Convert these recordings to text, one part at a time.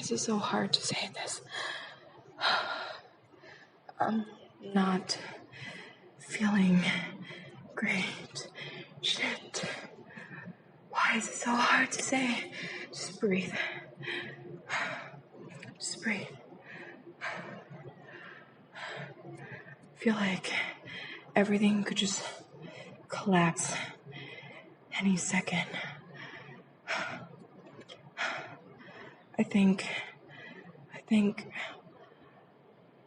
is it so hard to say this? I'm not feeling great. Shit. Why is it so hard to say? Just breathe. Just breathe. I feel like everything could just collapse any second. I think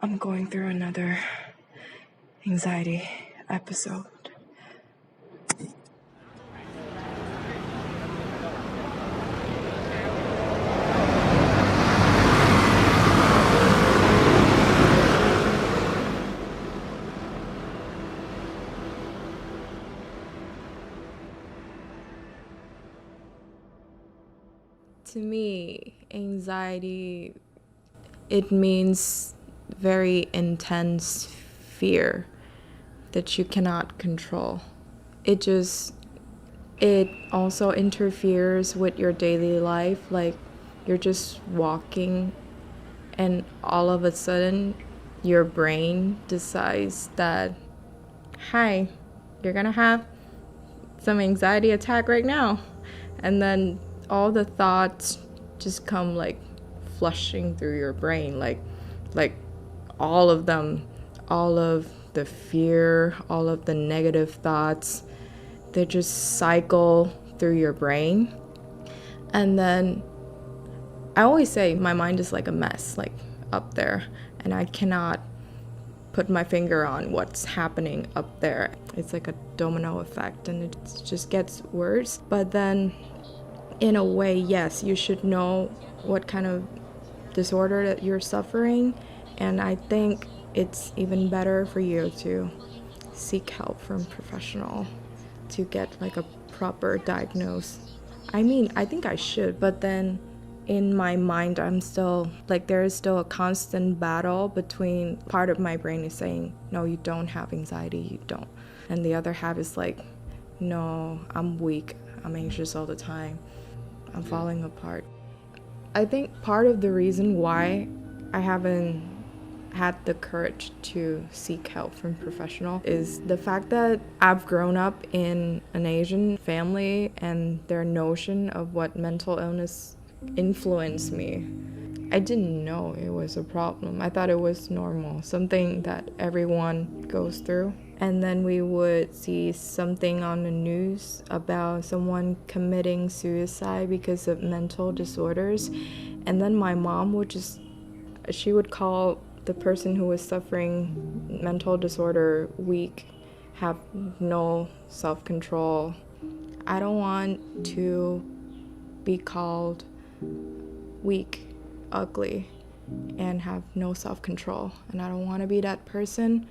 I'm going through another anxiety episode. To me, anxiety, it means very intense fear that you cannot control. It also interferes with your daily life. Like, you're just walking and all of a sudden your brain decides that, hi, you're gonna have some anxiety attack right now. And then all the thoughts just come like flushing through your brain, like all of them, all of the fear, all of the negative thoughts, they just cycle through your brain. And then I always say my mind is like a mess, like up there, and I cannot put my finger on what's happening up there. It's like a domino effect, and it just gets worse. But then in a way, yes, you should know what kind of disorder that you're suffering, and I think it's even better for you to seek help from a professional to get like a proper diagnosis. I mean, I think I should, but then in my mind, I'm still like, there is still a constant battle between part of my brain is saying, no, you don't have anxiety, you don't. And the other half is like, no, I'm weak, I'm anxious all the time, I'm falling apart. I think part of the reason why I haven't had the courage to seek help from professional is the fact that I've grown up in an Asian family, and their notion of what mental illness influenced me. I didn't know it was a problem. I thought it was normal, something that everyone goes through. And then we would see something on the news about someone committing suicide because of mental disorders. And then my mom she would call the person who was suffering mental disorder weak, have no self-control. I don't want to be called weak, ugly, and have no self-control. And I don't want to be that person.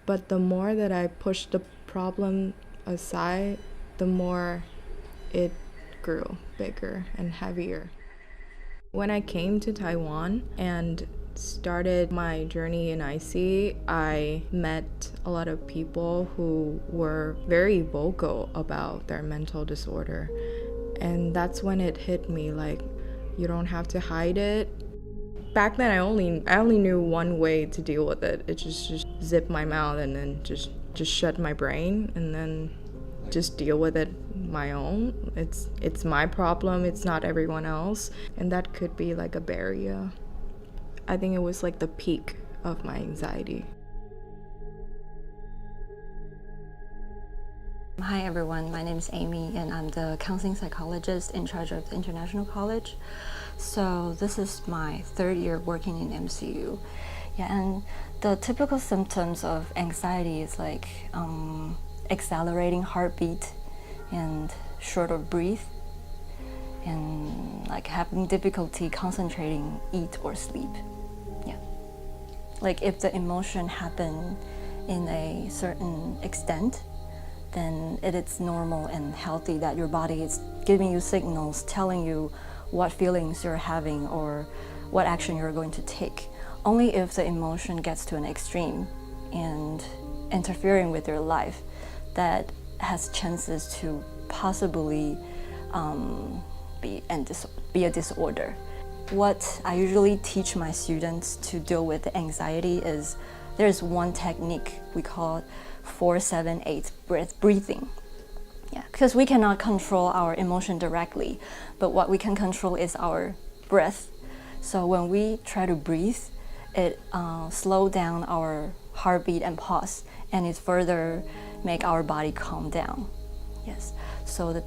But the more that I pushed the problem aside, the more it grew bigger and heavier. When I came to Taiwan and started my journey in IC, I met a lot of people who were very vocal about their mental disorder. And that's when it hit me, like, you don't have to hide it. Back then, I only knew one way to deal with it. It's just zip my mouth and then just shut my brain and then just deal with it my own. It's my problem, it's not everyone else. And that could be like a barrier. I think it was like the peak of my anxiety. Hi everyone, my name is Amy and I'm the counseling psychologist in charge of the International College. So this is my third year working in MCU. Yeah, and the typical symptoms of anxiety is like accelerating heartbeat and short of breath, and like having difficulty concentrating, eat or sleep. Yeah, like if the emotion happen in a certain extent, then it is normal and healthy that your body is giving you signals, telling you what feelings you're having or what action you're going to take. Only if the emotion gets to an extreme and interfering with your life, that has chances to possibly be a disorder. what I usually teach my students to deal with the anxiety is there's one technique we call 4-7-8 breathing. Yeah, because we cannot control our emotion directly, but what we can control is our breath. So when we try to breathe, it slows down our heartbeat and pulse, and it further make our body calm down. Yes. So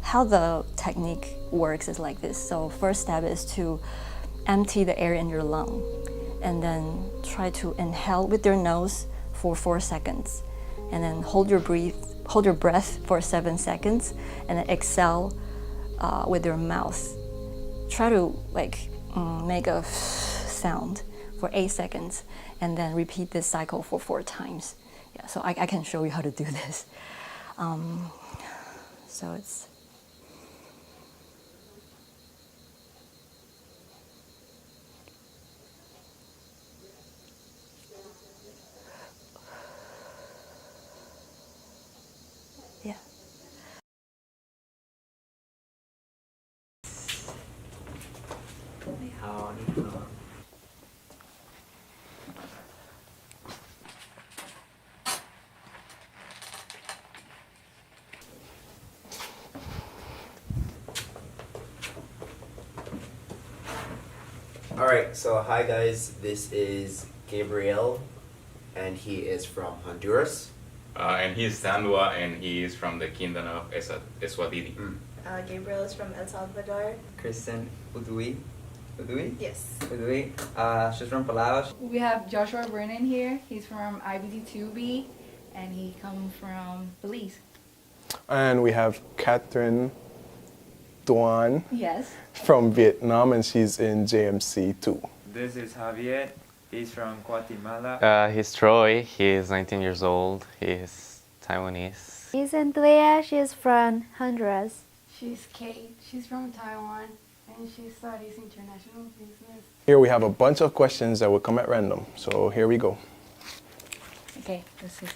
how the technique works is like this. So first step is to empty the air in your lung, and then try to inhale with your nose for 4 seconds, and then hold your breath for 7 seconds, and then exhale with your mouth. Try to make a sound for 8 seconds, and then repeat this cycle for 4 times. Yeah, so I can show you how to do this. So it's yeah. Alright, so hi guys, this is Gabriel, and he is from Honduras. And he is Sandua, and he is from the Kingdom of Eswatini. Gabriel is from El Salvador. Kristen Udui. Udui? Yes. Udui. She's from Palaos. We have Joshua Brennan here. He's from IBT2B, and he comes from Belize. And we have Catherine Duan Yes. from Vietnam, and she's in JMC too. This is Javier. He's from Guatemala. He's Troy. He is 19 years old. He is Taiwanese. He's Andrea. She's from Honduras. She's Kate. She's from Taiwan, and she studies international business. Here we have a bunch of questions that will come at random. So here we go. Okay, let's see.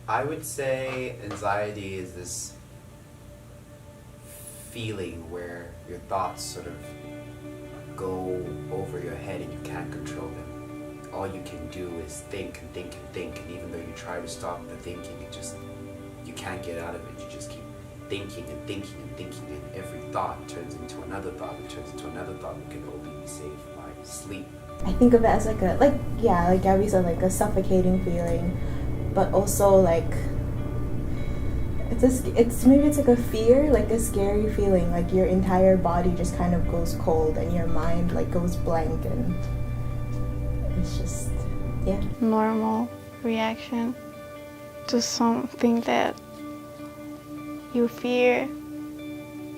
I would say anxiety is this feeling where your thoughts sort of go over your head and you can't control them. All you can do is think and think and think, and even though you try to stop the thinking, you can't get out of it. You just keep thinking and thinking and thinking, and every thought turns into another thought, and turns into another thought that can only be saved by sleep. I think of it as like Gabby said, like a suffocating feeling, but also like maybe it's like a fear, like a scary feeling, like your entire body just kind of goes cold and your mind like goes blank, and it's just Normal reaction to something that you fear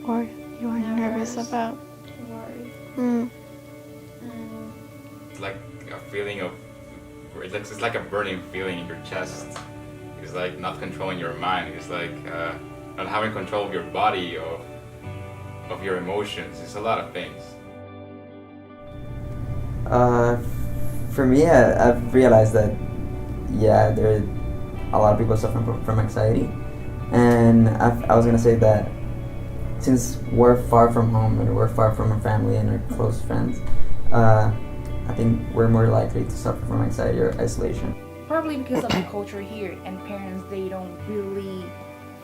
or you are nervous about. It's like a feeling of, it's like a burning feeling in your chest. It's like not controlling your mind. It's like not having control of your body, of your emotions. It's a lot of things. For me, I've realized that, there are a lot of people suffering from anxiety. And I was going to say that since we're far from home and we're far from our family and our close friends, I think we're more likely to suffer from anxiety or isolation. Probably because of the culture here, and parents, they don't really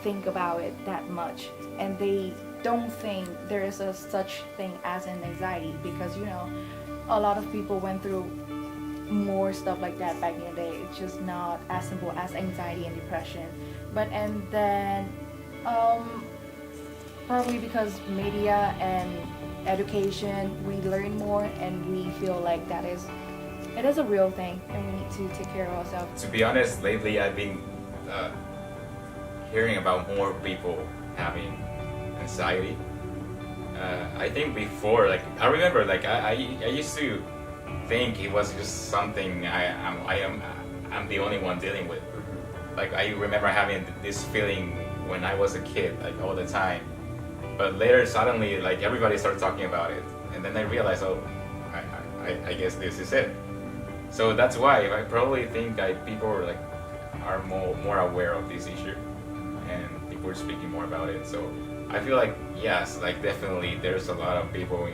think about it that much, and they don't think there is a such thing as an anxiety, because a lot of people went through more stuff like that back in the day. It's just not as simple as anxiety and depression. And then probably because media and education, we learn more and we feel like it is a real thing, and we need to take care of ourselves. To be honest, lately I've been hearing about more people having anxiety. I think before, I remember, I used to think it was just something I'm the only one dealing with. I remember having this feeling when I was a kid, all the time. But later, suddenly, everybody started talking about it, and then I realized, I guess this is it. So that's why I probably think people are more aware of this issue, and people are speaking more about it. So I feel like yes, like definitely there's a lot of people in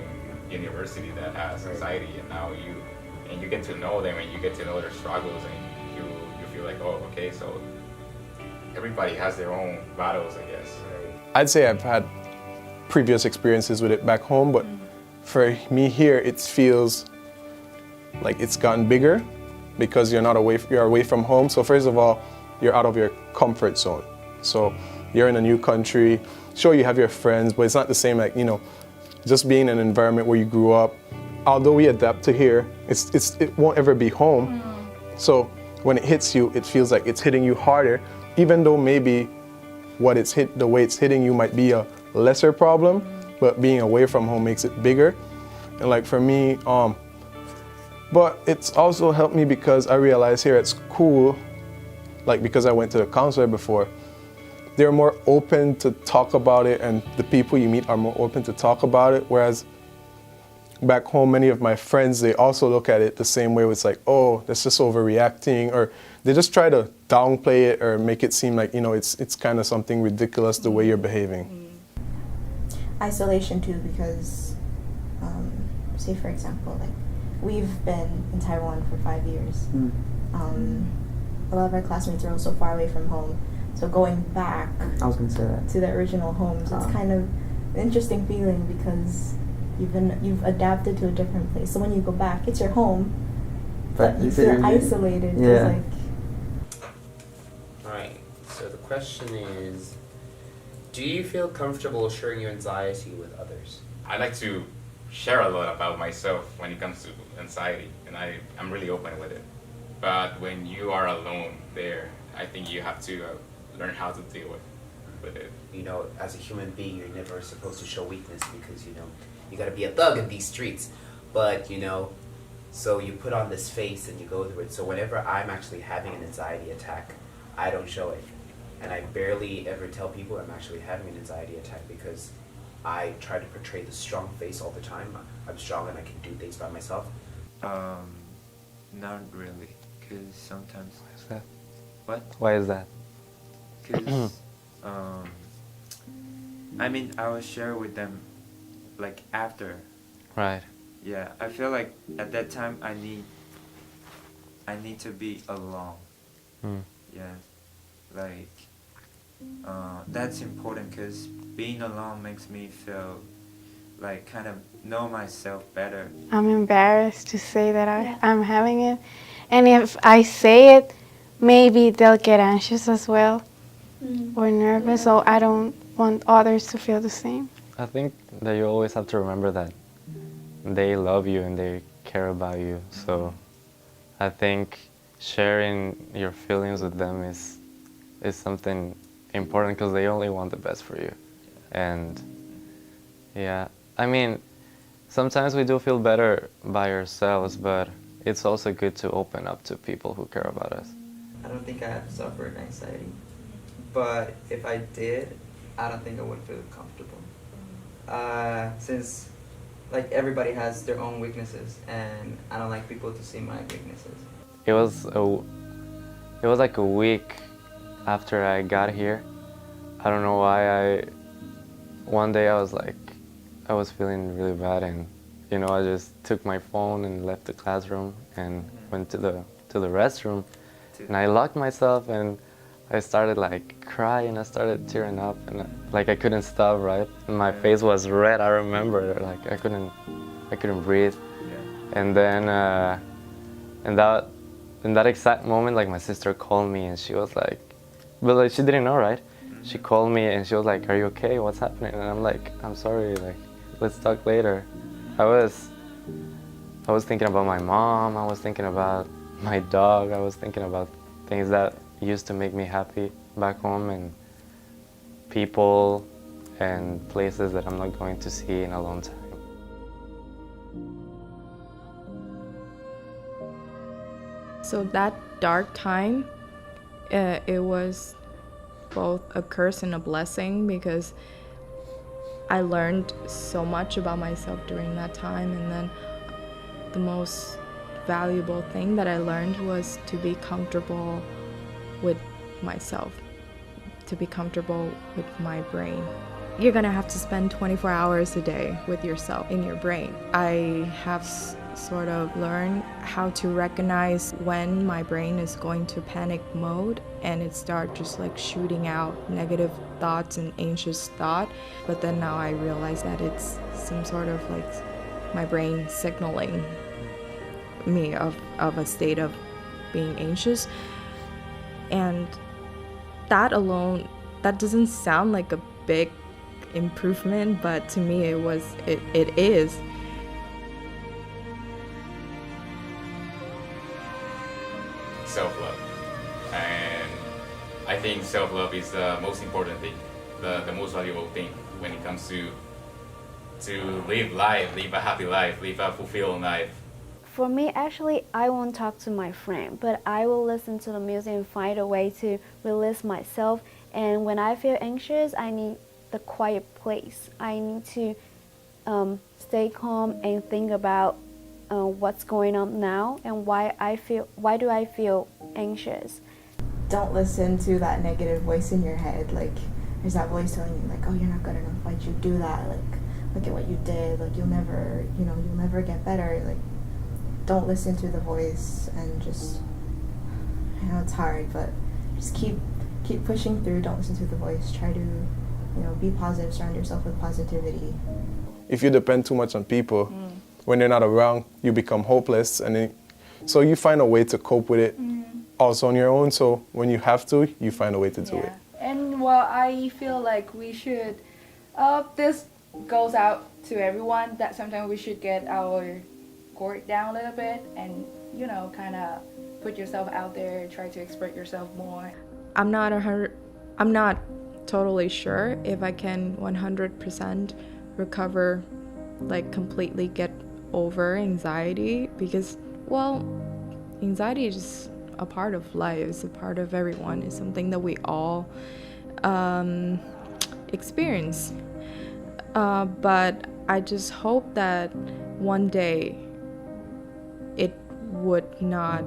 university that has anxiety, and now you get to know them and you get to know their struggles, and you feel like, oh, okay, so everybody has their own battles, I guess. I'd say I've had previous experiences with it back home, but for me here, it feels like it's gotten bigger because you're away from home. So first of all, you're out of your comfort zone. So you're in a new country. Sure, you have your friends, but it's not the same like, just being in an environment where you grew up. Although we adapt to here, it won't ever be home. So when it hits you, it feels like it's hitting you harder, even though maybe the way it's hitting you might be a lesser problem, but being away from home makes it bigger. And like for me, but it's also helped me because I realized here at school, like because I went to the counselor before, they're more open to talk about it, and the people you meet are more open to talk about it. Whereas back home, many of my friends, they also look at it the same way. It's like, oh, that's just overreacting, or they just try to downplay it or make it seem like, it's kind of something ridiculous the way you're behaving. Isolation too, because say for example, like we've been in Taiwan for 5 years. A lot of our classmates are also far away from home, so going back to the original homes, it's kind of an interesting feeling because you've adapted to a different place. So when you go back, it's your home, but you feel isolated. Yeah. Alright, so the question is, do you feel comfortable sharing your anxiety with others? I like to share a lot about myself when it comes to anxiety, and I'm really open with it. But when you are alone there, I think you have to learn how to deal with it. As a human being, you're never supposed to show weakness because, you gotta be a thug in these streets. But, so you put on this face and you go through it. So whenever I'm actually having an anxiety attack, I don't show it. And I barely ever tell people I'm actually having an anxiety attack because I try to portray the strong face all the time. I'm strong and I can do things by myself. Not really, because sometimes... Why is that? What? Why is that? Because, I will share with them, like, after. Right. Yeah, I feel like at that time I need to be alone. Yeah, like, that's important because being alone makes me feel like kind of know myself better. I'm embarrassed to say that I'm having it. And if I say it, maybe they'll get anxious as well or nervous. So I don't want others to feel the same. I think that you always have to remember that they love you and they care about you. So I think sharing your feelings with them is something important because they only want the best for you. And yeah, sometimes we do feel better by ourselves, but it's also good to open up to people who care about us. I don't think I have suffered anxiety, but if I did, I don't think I would feel comfortable. Since like everybody has their own weaknesses, and I don't like people to see my weaknesses. It was like a week after I got here. I don't know why. One day I was feeling really bad, and I just took my phone and left the classroom and went to the restroom, and I locked myself and I started like crying. I started tearing up, and like I couldn't stop, right? And my face was red. I remember, like I couldn't breathe. And then in that exact moment, like my sister called me and she was like, but like she didn't know, right? She called me and she was like, "Are you okay? What's happening?" And I'm like, "I'm sorry. Like, let's talk later." I was thinking about my mom. I was thinking about my dog. I was thinking about things that used to make me happy back home, and people and places that I'm not going to see in a long time. So that dark time, it was both a curse and a blessing because I learned so much about myself during that time, and then the most valuable thing that I learned was to be comfortable with myself, to be comfortable with my brain. you're gonna have to spend 24 hours a day with yourself in your brain. I have sort of learned how to recognize when my brain is going to panic mode and it start just like shooting out negative thoughts and anxious thought. But then now I realize that it's some sort of like my brain signaling me of a state of being anxious. And that alone, that doesn't sound like a big improvement, but to me it is. Self-love. And I think self-love is the most important thing, the most valuable thing when it comes to live life, live a happy life, live a fulfilling life. For me, actually, I won't talk to my friend, but I will listen to the music and find a way to release myself. And when I feel anxious, I need the quiet place. I need to stay calm and think about what's going on now and why do I feel anxious. Don't listen to that negative voice in your head. Like, there's that voice telling you, like, oh, you're not good enough. Why'd you do that? Like, look at what you did. Like, you'll never get better. Like, don't listen to the voice and just, I know it's hard, but just keep pushing through. Don't listen to the voice. Try to, be positive. Surround yourself with positivity. If you depend too much on people, when they're not around, you become hopeless, and then, so you find a way to cope with it also on your own. So when you have to, you find a way to do it. And well, I feel like we should, this goes out to everyone, that sometimes we should get our guard down a little bit and, kind of put yourself out there, try to express yourself more. I'm not totally sure if I can 100% recover, like completely get over anxiety, because, well, anxiety is just a part of life, it's a part of everyone, it's something that we all experience. But I just hope that one day it would not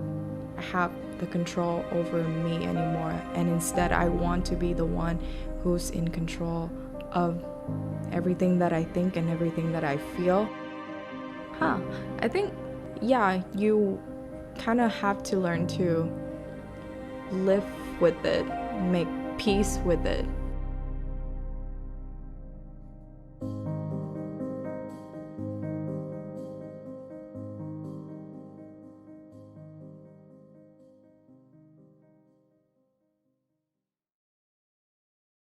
have the control over me anymore, and instead I want to be the one who's in control of everything that I think and everything that I feel. I think, you kind of have to learn to live with it, make peace with it.